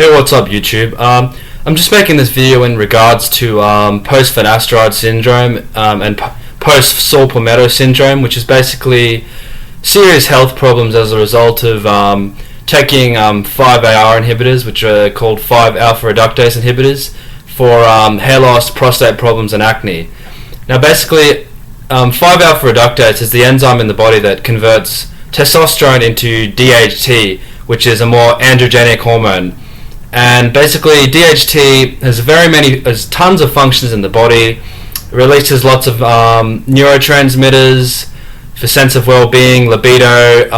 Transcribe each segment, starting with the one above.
Hey, what's up, YouTube? I'm just making this video in regards to post-Finasteride syndrome and post-Saul Palmetto syndrome, which is basically serious health problems as a result of taking 5-AR inhibitors, which are called 5-alpha reductase inhibitors, for hair loss, prostate problems, and acne. Now, basically, 5-alpha reductase is the enzyme in the body that converts testosterone into DHT, which is a more androgenic hormone. And basically, DHT has tons of functions in the body. It releases lots of neurotransmitters for sense of well-being, libido.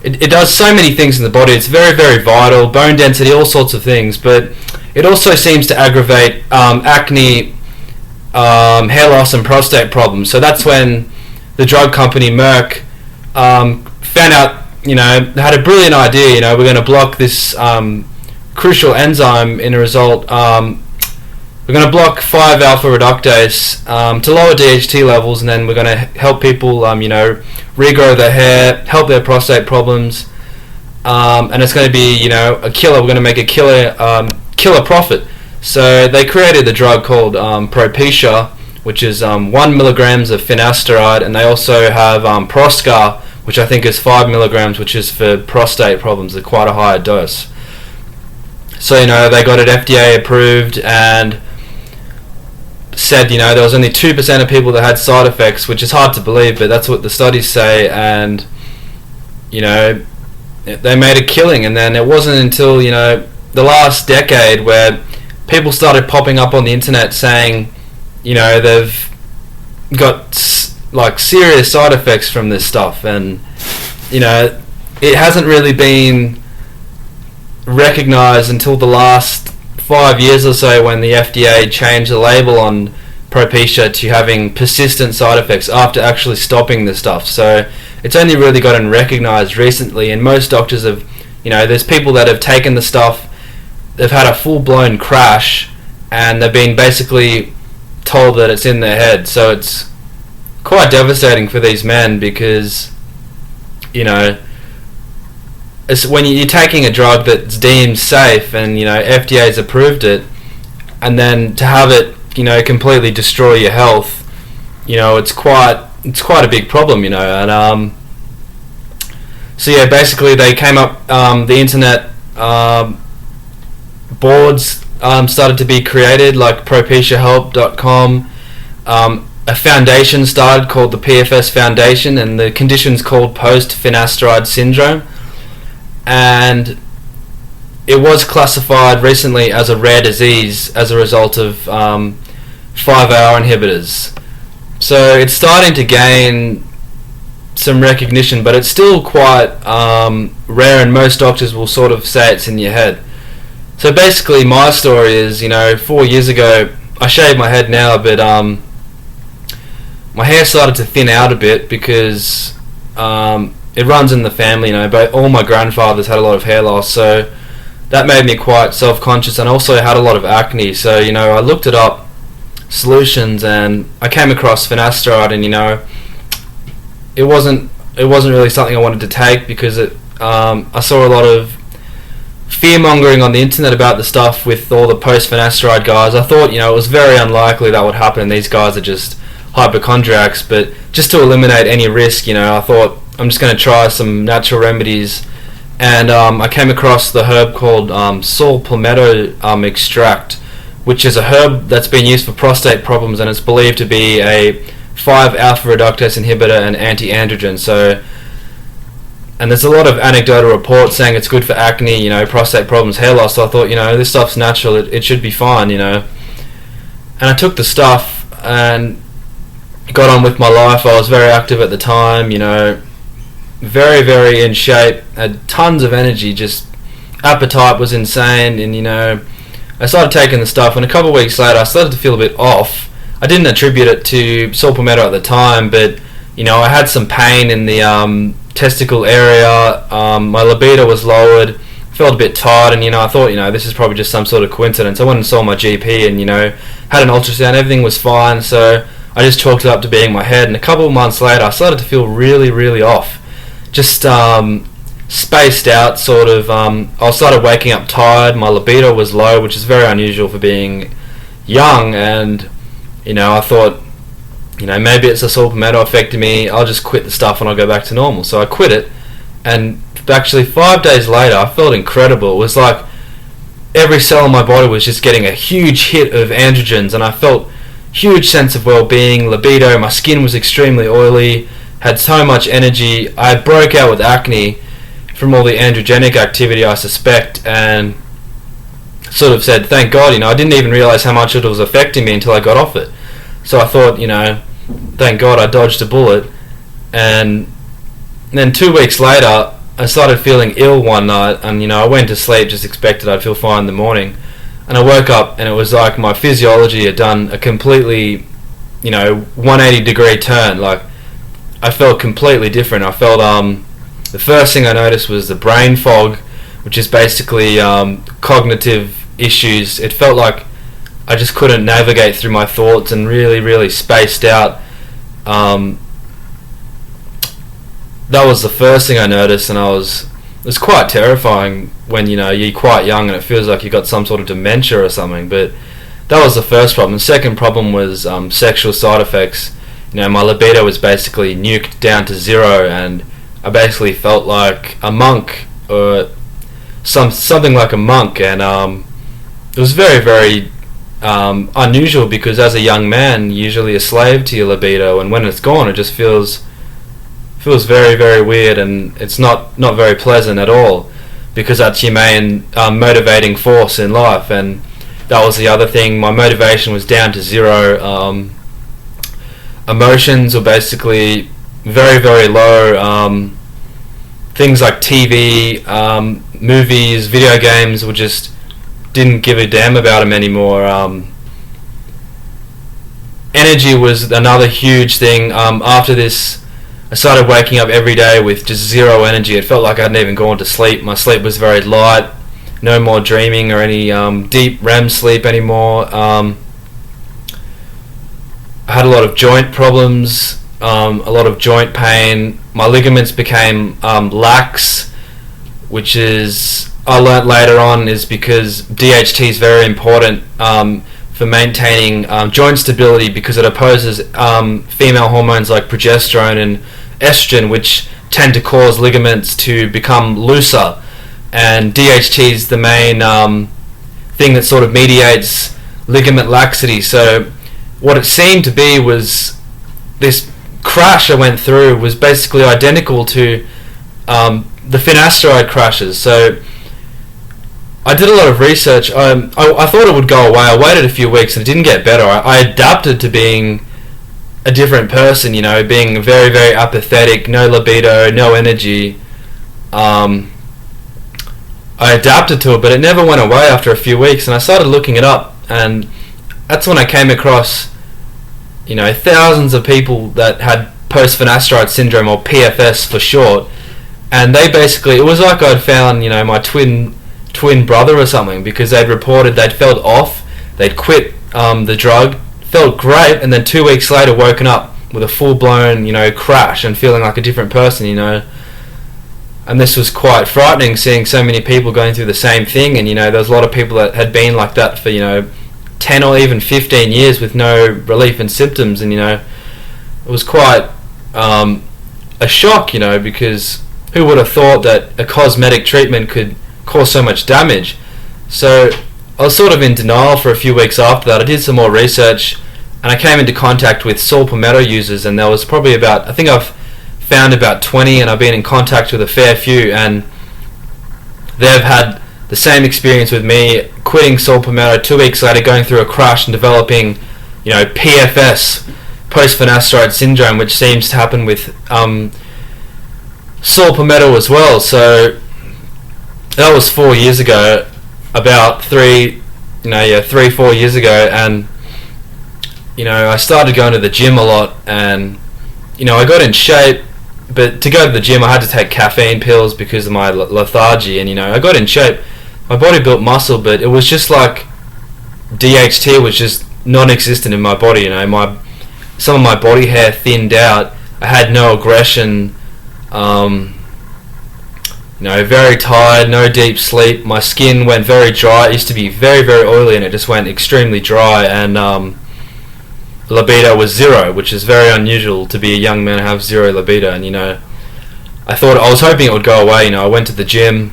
It does so many things in the body. It's very, very vital. Bone density, all sorts of things. But it also seems to aggravate acne, hair loss, and prostate problems. So that's when the drug company Merck found out, they had a brilliant idea. We're going to block this crucial enzyme. In a result, we're going to block 5-alpha reductase to lower DHT levels, and then we're going to help people, regrow their hair, help their prostate problems, and it's going to be, a killer. We're going to make a killer profit. So they created the drug called Propecia, which is 1 milligrams of Finasteride, and they also have Proscar, which I think is 5 milligrams, which is for prostate problems, at quite a higher dose. So, they got it FDA approved and said, there was only 2% of people that had side effects, which is hard to believe, but that's what the studies say. And, they made a killing. And then it wasn't until, the last decade where people started popping up on the internet saying, they've got, serious side effects from this stuff. And, it hasn't really been recognized until the last 5 years or so, when the FDA changed the label on Propecia to having persistent side effects after actually stopping the stuff. So it's only really gotten recognized recently, and most doctors have, there's people that have taken the stuff, they've had a full-blown crash, and they've been basically told that it's in their head. So it's quite devastating for these men, because, it's when you're taking a drug that's deemed safe and FDA's approved it, and then to have it completely destroy your health, it's quite a big problem, and so yeah, basically they came up, the internet boards started to be created, like propeciahelp.com. A foundation started called the PFS Foundation, and the condition's called post-Finasteride syndrome. And it was classified recently as a rare disease as a result of 5-AR inhibitors. So it's starting to gain some recognition, but it's still quite rare, and most doctors will sort of say it's in your head. So basically my story is, 4 years ago, I shaved my head now, but my hair started to thin out a bit because it runs in the family, but all my grandfathers had a lot of hair loss, so that made me quite self-conscious, and also had a lot of acne. So, I looked it up, solutions, and I came across Finasteride, and, it wasn't really something I wanted to take, because I saw a lot of fear-mongering on the internet about the stuff with all the post-Finasteride guys. I thought, it was very unlikely that would happen. These guys are just hypochondriacs, but just to eliminate any risk, I thought, I'm just going to try some natural remedies, and I came across the herb called Saul Palmetto extract, which is a herb that's been used for prostate problems, and it's believed to be a 5-alpha reductase inhibitor and anti-androgen. So, and there's a lot of anecdotal reports saying it's good for acne, prostate problems, hair loss. So I thought, this stuff's natural, it should be fine, and I took the stuff and got on with my life. I was very active at the time, very, very in shape, had tons of energy, just appetite was insane, and I started taking the stuff, and a couple of weeks later I started to feel a bit off. I didn't attribute it to Saul Palmetto at the time, but I had some pain in the testicle area, my libido was lowered, felt a bit tired, and I thought, this is probably just some sort of coincidence. I went and saw my GP, and had an ultrasound, everything was fine, so I just chalked it up to being my head, and a couple of months later I started to feel really, really off. Just spaced out sort of. I started waking up tired. My libido was low, which is very unusual for being young. And I thought, maybe it's a saw palmetto affecting me. I'll just quit the stuff and I'll go back to normal. So I quit it, and actually 5 days later, I felt incredible. It was like every cell in my body was just getting a huge hit of androgens, and I felt huge sense of well-being, libido. My skin was extremely oily, had so much energy. I broke out with acne from all the androgenic activity, I suspect, and sort of said, thank God. I didn't even realize how much it was affecting me until I got off it. So I thought, thank God I dodged a bullet. And then 2 weeks later, I started feeling ill one night, and I went to sleep, just expected I'd feel fine in the morning. And I woke up, and it was like my physiology had done a completely, 180 degree turn. Like, I felt completely different. I felt, the first thing I noticed was the brain fog, which is basically cognitive issues. It felt like I just couldn't navigate through my thoughts and really, really spaced out. That was the first thing I noticed, and it was quite terrifying when you're quite young and it feels like you've got some sort of dementia or something. But that was the first problem. The second problem was sexual side effects. My libido was basically nuked down to zero, and I basically felt like a monk, or something like a monk. And it was very, very unusual, because as a young man, you're usually a slave to your libido, and when it's gone, it just feels very, very weird, and it's not very pleasant at all, because that's your main motivating force in life. And that was the other thing. My motivation was down to zero. Emotions were basically very, very low. Things like TV, movies, video games didn't give a damn about them anymore. Energy was another huge thing. After this, I started waking up every day with just zero energy. It felt like I hadn't even gone to sleep. My sleep was very light. No more dreaming or any deep REM sleep anymore. I had a lot of joint problems, a lot of joint pain. My ligaments became lax, which I learnt later on is because DHT is very important for maintaining joint stability, because it opposes female hormones like progesterone and estrogen, which tend to cause ligaments to become looser. And DHT is the main thing that sort of mediates ligament laxity. So what it seemed to be was this crash I went through was basically identical to the Finasteride crashes. So I did a lot of research. I thought it would go away. I waited a few weeks and it didn't get better. I adapted to being a different person, being very, very apathetic, no libido, no energy. I adapted to it, but it never went away after a few weeks, and I started looking it up, and that's when I came across thousands of people that had post-finasteride syndrome, or PFS for short, and they basically, it was like I'd found my twin brother or something, because they'd reported they'd felt off, they'd quit the drug, felt great, and then 2 weeks later woken up with a full-blown crash and feeling like a different person. And this was quite frightening, seeing so many people going through the same thing. And there was a lot of people that had been like that for 10 or even 15 years with no relief and symptoms. And it was quite a shock, because who would have thought that a cosmetic treatment could cause so much damage? So I was sort of in denial for a few weeks after that. I did some more research, and I came into contact with saw palmetto users, and there was probably I think I've found about 20, and I've been in contact with a fair few, and they've had the same experience with me, quitting saw palmetto, 2 weeks later going through a crash and developing PFS, post-finasteride syndrome, which seems to happen with saw palmetto as well. So that was 4 years ago, about 4 years ago, and I started going to the gym a lot, and I got in shape. But to go to the gym, I had to take caffeine pills because of my lethargy, and I got in shape. My body built muscle, but it was just like DHT was just non-existent in my body. Some of my body hair thinned out. I had no aggression. very tired, no deep sleep. My skin went very dry. It used to be very, very oily, and it just went extremely dry. And libido was zero, which is very unusual to be a young man and have zero libido. And I was hoping it would go away. I went to the gym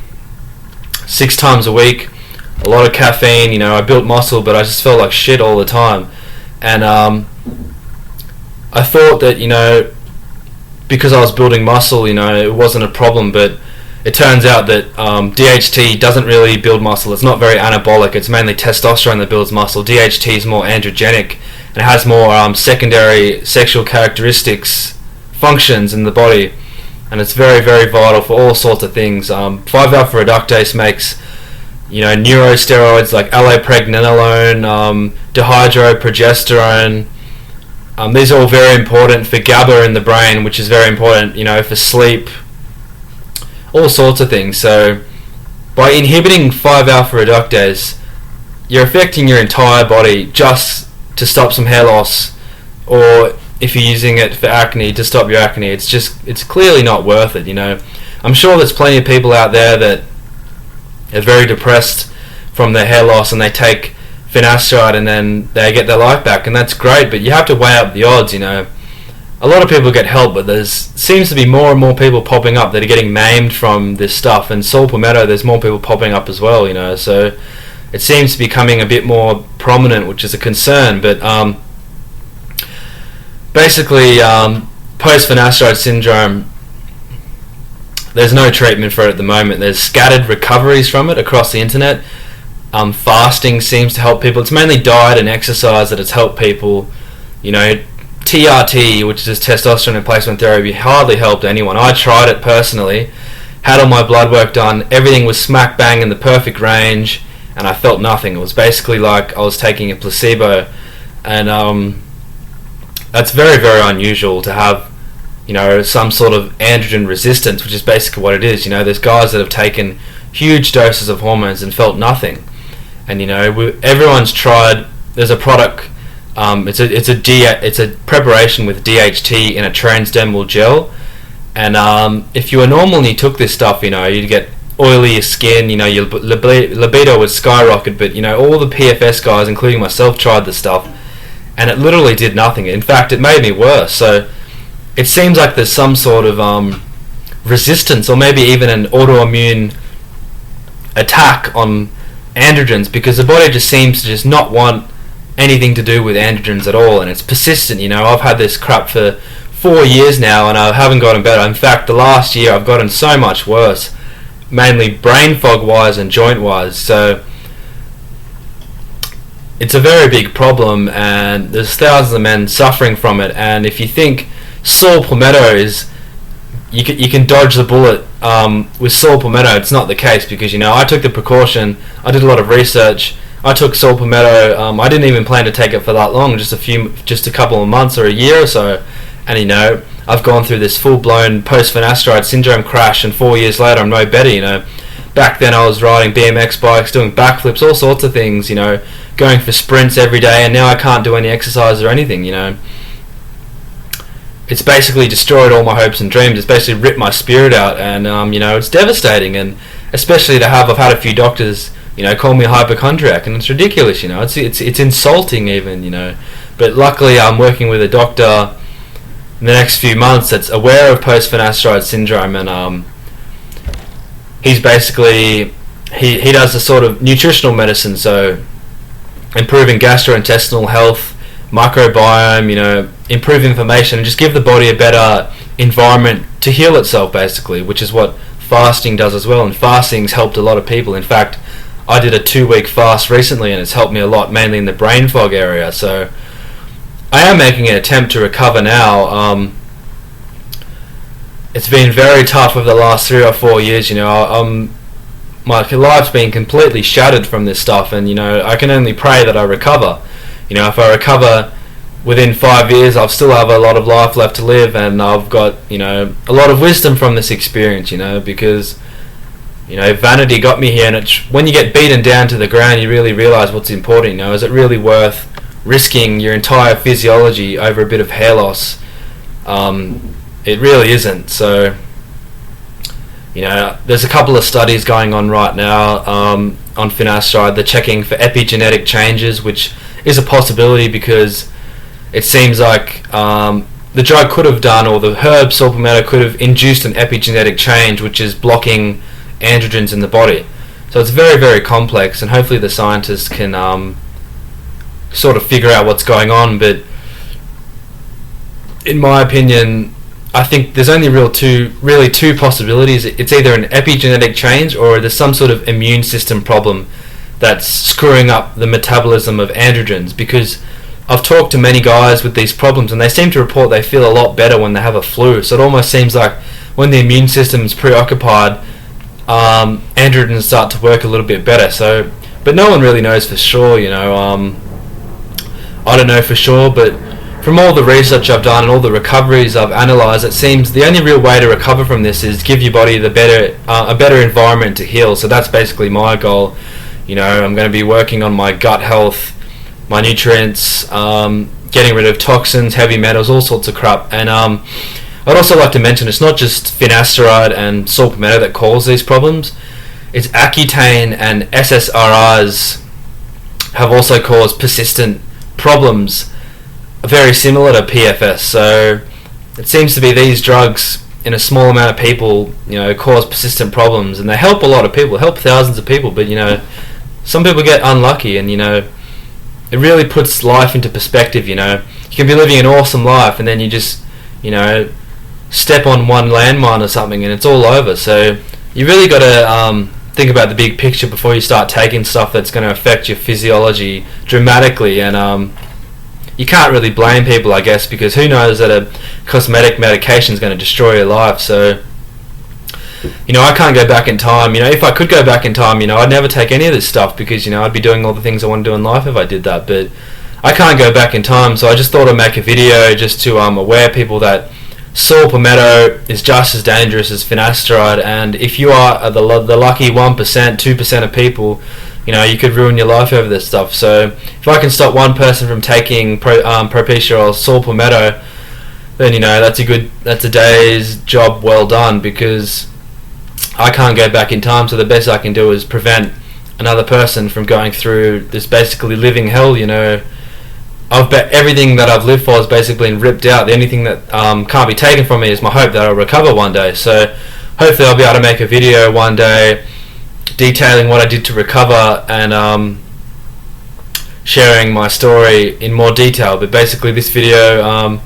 6 times a week, a lot of caffeine. I built muscle, but I just felt like shit all the time. And I thought that because I was building muscle, it wasn't a problem, but it turns out that DHT doesn't really build muscle. It's not very anabolic. It's mainly testosterone that builds muscle. DHT is more androgenic and has more secondary sexual characteristics, functions in the body, and it's very, very vital for all sorts of things. 5-alpha reductase makes neurosteroids like allopregnanolone, dihydroprogesterone. These are all very important for GABA in the brain, which is very important, for sleep, all sorts of things. So by inhibiting 5-alpha reductase, you're affecting your entire body just to stop some hair loss, or if you're using it for acne, to stop your acne. It's clearly not worth it. I'm sure there's plenty of people out there that are very depressed from their hair loss and they take Finasteride and then they get their life back, and that's great, but you have to weigh up the odds. A lot of people get help, but there seems to be more and more people popping up that are getting maimed from this stuff. And saw palmetto, there's more people popping up as well, so it seems to be becoming a bit more prominent, which is a concern. But basically, post-finasteride syndrome, there's no treatment for it at the moment. There's scattered recoveries from it across the internet. Fasting seems to help people. It's mainly diet and exercise that has helped people. TRT, which is testosterone replacement therapy, hardly helped anyone. I tried it personally, had all my blood work done, everything was smack bang in the perfect range, and I felt nothing. It was basically like I was taking a placebo, and that's very, very unusual to have, some sort of androgen resistance, which is basically what it is. There's guys that have taken huge doses of hormones and felt nothing, and everyone's tried. There's a product. It's a preparation with DHT in a transdermal gel, and if you were normal and you took this stuff, you'd get oily skin. Your libido would skyrocket. But all the PFS guys, including myself, tried this stuff, and it literally did nothing. In fact, it made me worse. So it seems like there's some sort of resistance, or maybe even an autoimmune attack on androgens, because the body just seems to just not want anything to do with androgens at all, and it's persistent. I've had this crap for 4 years now, and I haven't gotten better. In fact, the last year I've gotten so much worse, mainly brain fog wise and joint wise. So it's a very big problem, and there's thousands of men suffering from it. And if you think saw palmetto is you can dodge the bullet with saw palmetto, it's not the case, because I took the precaution. I did a lot of research. I took saw palmetto. I didn't even plan to take it for that long, just a couple of months or a year or so. And I've gone through this full-blown post-finasteride syndrome crash, and 4 years later I'm no better. Back then I was riding BMX bikes, doing backflips, all sorts of things. Going for sprints every day, and now I can't do any exercise or anything. It's basically destroyed all my hopes and dreams. It's basically ripped my spirit out, and it's devastating. And especially I've had a few doctors call me a hypochondriac, and it's ridiculous. It's insulting even. But luckily I'm working with a doctor in the next few months that's aware of post-finasteride syndrome, and he's basically he does a sort of nutritional medicine, so improving gastrointestinal health, microbiome, improve inflammation, and just give the body a better environment to heal itself, basically, which is what fasting does as well. And fasting's helped a lot of people. In fact, I did a 2-week fast recently, and it's helped me a lot, mainly in the brain fog area. So I am making an attempt to recover now. It's been very tough over the last 3 or 4 years. My life's been completely shattered from this stuff, and I can only pray that I recover. If I recover within 5 years, I'll still have a lot of life left to live, and I've got a lot of wisdom from this experience. Because vanity got me here, and when you get beaten down to the ground, you really realize what's important. Is it really worth risking your entire physiology over a bit of hair loss? It really isn't. So There's a couple of studies going on right now on finasteride. They're checking for epigenetic changes, which is a possibility because it seems like the drug could have done, or the herb saw palmetto could have induced an epigenetic change, which is blocking androgens in the body. So it's very, very complex, and hopefully the scientists can sort of figure out what's going on. But in my opinion, I think there's only really two possibilities. It's either an epigenetic change or there's some sort of immune system problem that's screwing up the metabolism of androgens, because I've talked to many guys with these problems and they seem to report they feel a lot better when they have a flu. So it almost seems like when the immune system is preoccupied, androgens start to work a little bit better. So, but no one really knows for sure, I don't know for sure, but from all the research I've done and all the recoveries I've analysed, it seems the only real way to recover from this is give your body a better environment to heal. So that's basically my goal. I'm going to be working on my gut health, my nutrients, getting rid of toxins, heavy metals, all sorts of crap. And I'd also like to mention it's not just finasteride and saw palmetto that cause these problems. It's Accutane and SSRIs have also caused persistent problems very similar to PFS. So it seems to be these drugs in a small amount of people, cause persistent problems, and they help a lot of people, help thousands of people, but some people get unlucky, and it really puts life into perspective. You can be living an awesome life and then you just step on one landmine or something and it's all over. So you really got to think about the big picture before you start taking stuff that's going to affect your physiology dramatically. And you can't really blame people, I guess, because who knows that a cosmetic medication is going to destroy your life. So I can't go back in time. If I could go back in time, I'd never take any of this stuff because I'd be doing all the things I want to do in life if I did that. But I can't go back in time, so I just thought I'd make a video just to aware people that saw palmetto is just as dangerous as finasteride, and if you are the lucky 1%, 2% of people, you could ruin your life over this stuff. So if I can stop one person from taking Propecia or saw palmetto, then that's a day's job well done, because I can't go back in time. So the best I can do is prevent another person from going through this basically living hell. I've bet everything that I've lived for has basically been ripped out. The only thing that can't be taken from me is my hope that I'll recover one day. So hopefully I'll be able to make a video one day detailing what I did to recover and sharing my story in more detail. But basically this video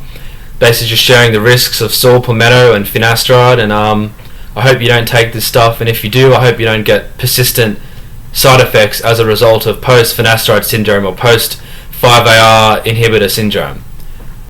basically just sharing the risks of saw palmetto and finasteride, and I hope you don't take this stuff, and if you do, I hope you don't get persistent side effects as a result of post-finasteride syndrome or post-5AR inhibitor syndrome.